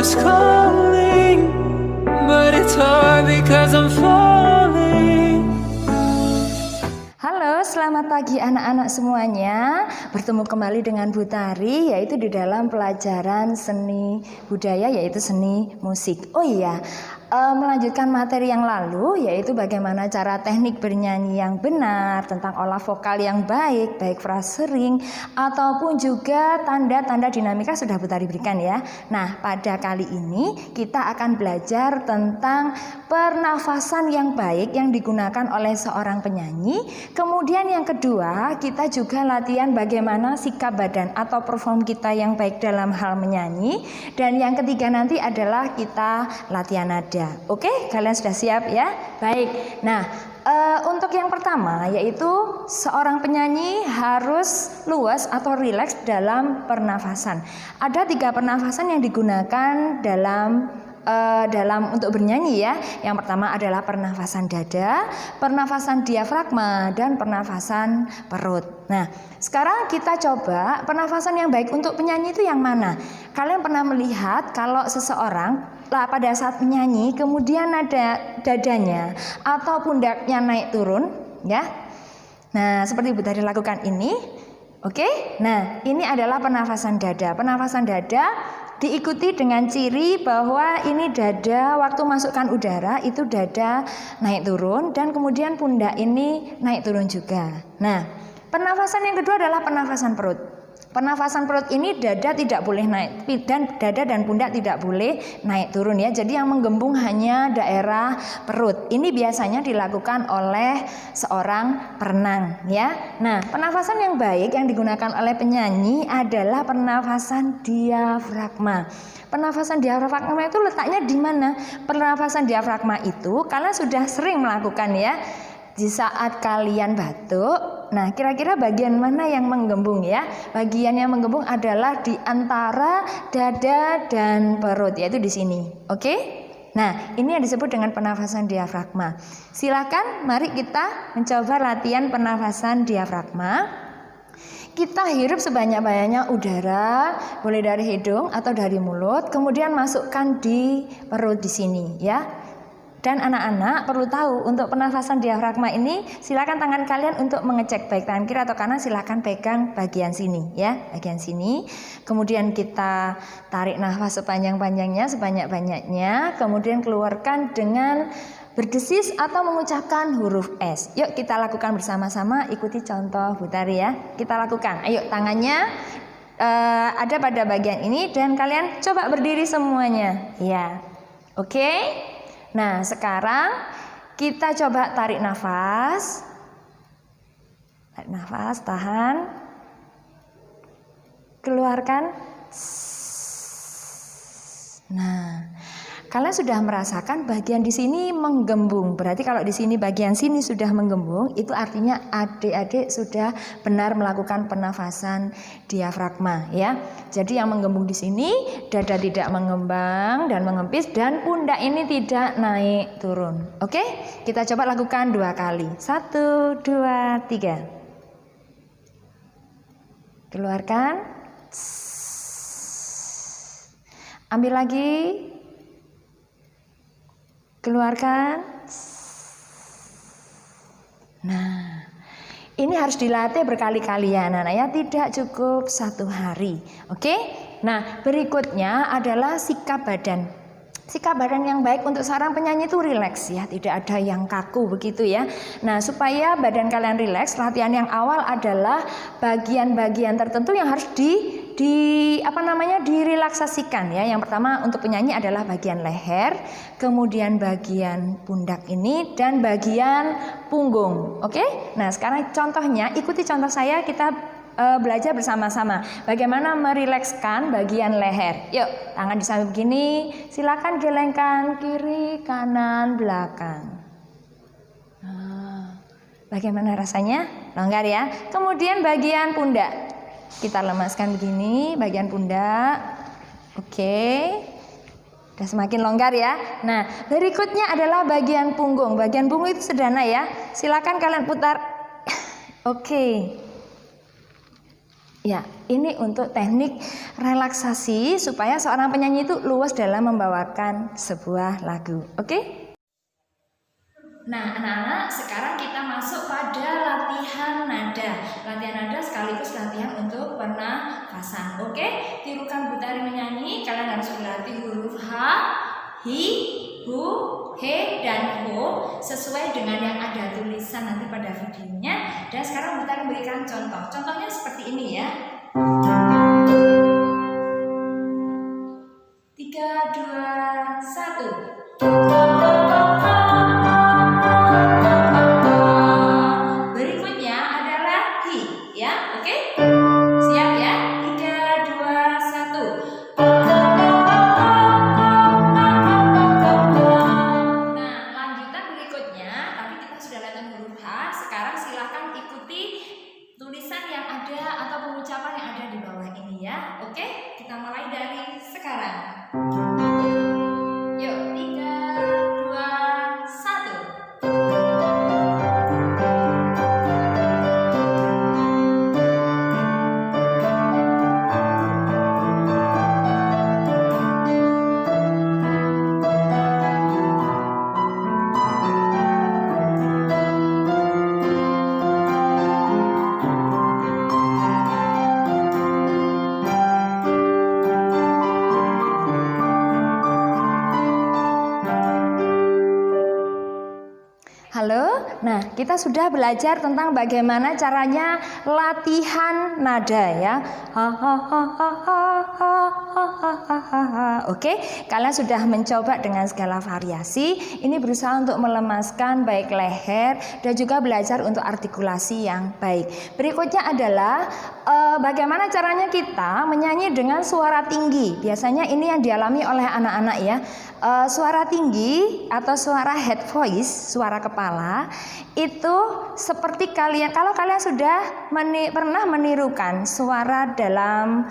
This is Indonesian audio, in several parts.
heart's calling, but it's hard because I'm falling. Halo, selamat pagi anak-anak semuanya. Bertemu kembali dengan Bu Tari, yaitu di dalam pelajaran seni budaya, yaitu seni musik. Oh iya, melanjutkan materi yang lalu, yaitu bagaimana cara teknik bernyanyi yang benar, tentang olah vokal yang baik, baik frasering ataupun juga tanda-tanda dinamika sudah Bu Tari berikan ya. Nah, pada kali ini kita akan belajar tentang pernafasan yang baik yang digunakan oleh seorang penyanyi. Kemudian yang kedua, kita juga latihan bagaimana sikap badan atau perform kita yang baik dalam hal menyanyi. Dan yang ketiga nanti adalah kita latihan nada. Oke, kalian sudah siap ya? Baik. Nah, untuk yang pertama yaitu seorang penyanyi harus luas atau rileks dalam pernafasan. Ada 3 pernafasan yang digunakan dalam untuk bernyanyi ya. Yang pertama adalah pernafasan dada, pernafasan diafragma, dan pernafasan perut. Nah, sekarang kita coba pernafasan yang baik untuk penyanyi itu yang mana? Kalian pernah melihat kalau seseorang pada saat menyanyi kemudian nada dadanya atau pundaknya naik turun ya. Nah, seperti Bu Tari lakukan ini. Oke. Nah, ini adalah pernafasan dada. Pernafasan dada diikuti dengan ciri bahwa ini dada waktu masukkan udara itu dada naik turun dan kemudian pundak ini naik turun juga. Nah, pernafasan yang kedua adalah pernafasan perut. Pernafasan perut ini dada tidak boleh naik dan dada dan pundak tidak boleh naik turun ya. Jadi yang menggembung hanya daerah perut. Ini biasanya dilakukan oleh seorang perenang ya. Nah, pernafasan yang baik yang digunakan oleh penyanyi adalah pernafasan diafragma. Pernafasan diafragma itu letaknya di mana? Pernafasan diafragma itu kalian sudah sering melakukan ya. Di saat kalian batuk, nah kira-kira bagian mana yang menggembung ya? Bagian yang menggembung adalah di antara dada dan perut, yaitu di sini. Oke? Nah, ini yang disebut dengan pernafasan diafragma. Silakan, mari kita mencoba latihan pernafasan diafragma. Kita hirup sebanyak-banyaknya udara, boleh dari hidung atau dari mulut, kemudian masukkan di perut di sini ya. Dan anak-anak perlu tahu untuk pernafasan diafragma ini silakan tangan kalian untuk mengecek baik tangan kiri atau kanan, silakan pegang bagian sini ya, bagian sini. Kemudian kita tarik nafas sepanjang-panjangnya, sebanyak-banyaknya, kemudian keluarkan dengan berdesis atau mengucapkan huruf S. Yuk kita lakukan bersama-sama, ikuti contoh Bu Tari ya. Kita lakukan. Ayo tangannya ada pada bagian ini dan kalian coba berdiri semuanya. Ya. Oke? Nah, sekarang kita coba tarik nafas. Tarik nafas, tahan. Keluarkan. Nah, kalian sudah merasakan bagian di sini menggembung. Berarti kalau di sini bagian sini sudah menggembung, itu artinya adik-adik sudah benar melakukan pernafasan diafragma ya. Jadi yang menggembung di sini dada tidak mengembang dan mengempis dan pundak ini tidak naik turun. Oke? Kita coba lakukan 2 kali. 1, 2, 3. Keluarkan. Ambil lagi. Keluarkan. Nah, ini harus dilatih berkali-kali ya anak-anak ya, tidak cukup 1 hari. Oke? Nah, berikutnya adalah sikap badan. Sikap badan yang baik untuk seorang penyanyi itu rileks ya, tidak ada yang kaku begitu ya. Nah, supaya badan kalian rileks, latihan yang awal adalah bagian-bagian tertentu yang harus direlaksasikan ya. Yang pertama untuk penyanyi adalah bagian leher, kemudian bagian pundak ini dan bagian punggung. Oke? Nah, sekarang contohnya ikuti contoh saya, kita belajar bersama-sama bagaimana merilekskan bagian leher. Yuk, tangan di samping begini, silakan gelengkan kiri, kanan, belakang. Bagaimana rasanya? Longgar ya. Kemudian bagian pundak, kita lemaskan begini, bagian pundak. Oke. Sudah semakin longgar ya. Nah, berikutnya adalah bagian punggung. Bagian punggung itu sederhana ya. Silakan kalian putar. Oke. Ya, ini untuk teknik relaksasi supaya seorang penyanyi itu luas dalam membawakan sebuah lagu. Oke? Nah, anak-anak, sekarang kita masuk pada latihan nada. Latihan nada sekaligus latihan untuk pernafasan. Oke? Tirukan Butari menyanyi. Kalian harus berlatih huruf H, hi, hu, he, dan ho sesuai dengan yang ada tulisan nanti pada videonya. Dan sekarang Butari memberikan contoh. Contohnya seperti ini ya. 3, 2, 1. Berikutnya adalah hi, ya, oke? Siap ya? 3, 2, 1. Nah, lanjutan berikutnya, tadi kita sudah latihan huruf H. Sekarang silakan ikuti tulisan yang ada atau pengucapan yang ada di bawah ini ya. Oke? Kita mulai dari sekarang. Yuk, 3, 2, 1. Halo, nah kita sudah belajar tentang bagaimana caranya latihan nada ya. Oke, kalian sudah mencoba dengan segala variasi. Ini berusaha untuk melemaskan baik leher dan juga belajar untuk artikulasi yang baik. Berikutnya adalah bagaimana caranya kita menyanyi dengan suara tinggi. Biasanya ini yang dialami oleh anak-anak ya. Suara tinggi atau suara head voice, suara kepala itu seperti kalian, kalau kalian sudah pernah menirukan suara dalam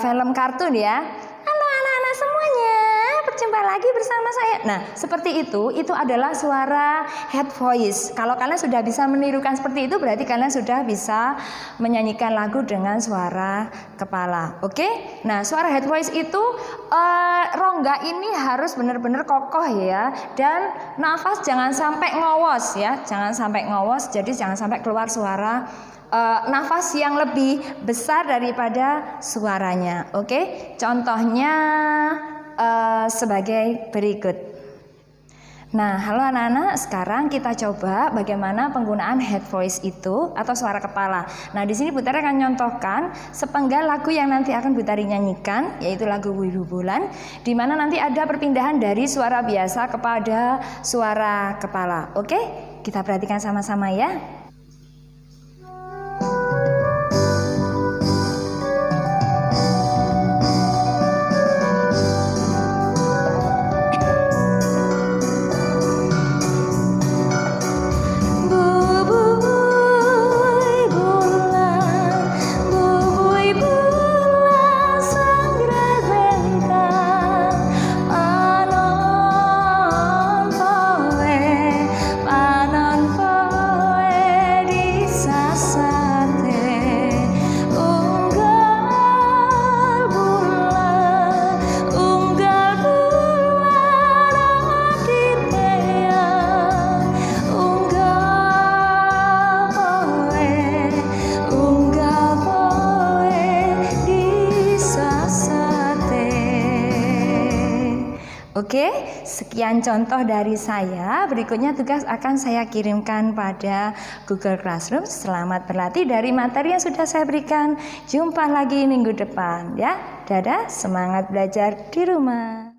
film kartun ya. Halo anak-anak semuanya, berjumpa lagi bersama saya. Nah, seperti itu adalah suara head voice. Kalau kalian sudah bisa menirukan seperti itu, berarti kalian sudah bisa menyanyikan lagu dengan suara kepala. Oke? Nah, suara head voice itu rongga ini harus benar-benar kokoh ya, dan nafas jangan sampai ngowos ya, jangan sampai ngowos. Jadi jangan sampai keluar suara nafas yang lebih besar daripada suaranya. Oke? Contohnya sebagai berikut. Nah, halo anak-anak, sekarang kita coba bagaimana penggunaan head voice itu atau suara kepala. Nah, di sini Butari akan nyontohkan sepenggal lagu yang nanti akan Butari nyanyikan, yaitu lagu Wiru Bulan, di mana nanti ada perpindahan dari suara biasa kepada suara kepala. Oke? Kita perhatikan sama-sama ya. Oke, sekian contoh dari saya. Berikutnya tugas akan saya kirimkan pada Google Classroom. Selamat berlatih dari materi yang sudah saya berikan. Jumpa lagi minggu depan ya. Dadah, semangat belajar di rumah.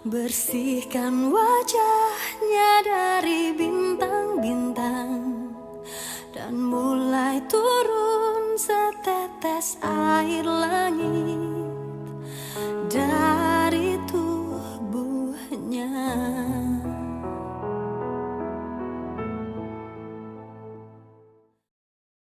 Bersihkan wajahnya dari bintang-bintang dan mulai turun setetes air langit.